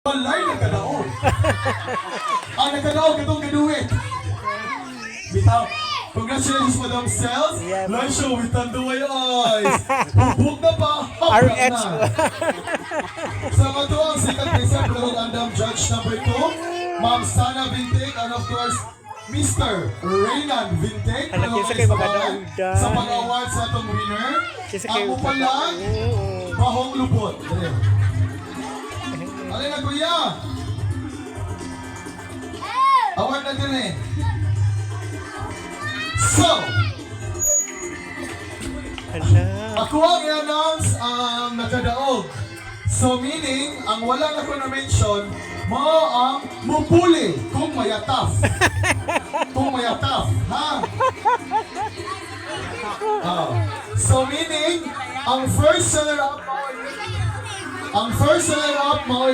Walay nagkadaon. Ang nagkadaon itong gaduin. Bitaw. Congratulations, Madam Cells. Yeah. Live show with Tanduay Eyes. Bubuk na pa. RH. Sa mga ang second place ang Bilog Andam Judge number 2, Ma'am Sana Vintig, and of course, Mr. Raynan Vintig. Anak, kinsa kayo maganda-unda. Sa pag-award sa atong winner, Kinsa ang kayo upalag, Oo. Bahong Lupot. Dali. Alin na, kuya? Award na din eh. So, Hala. ako ang i-announce ang nakadaog. So meaning, ang wala na ko na-mention, mao ang mupuli kung mayataf. Kung mayataf, ha? So meaning, ang first runner-up mao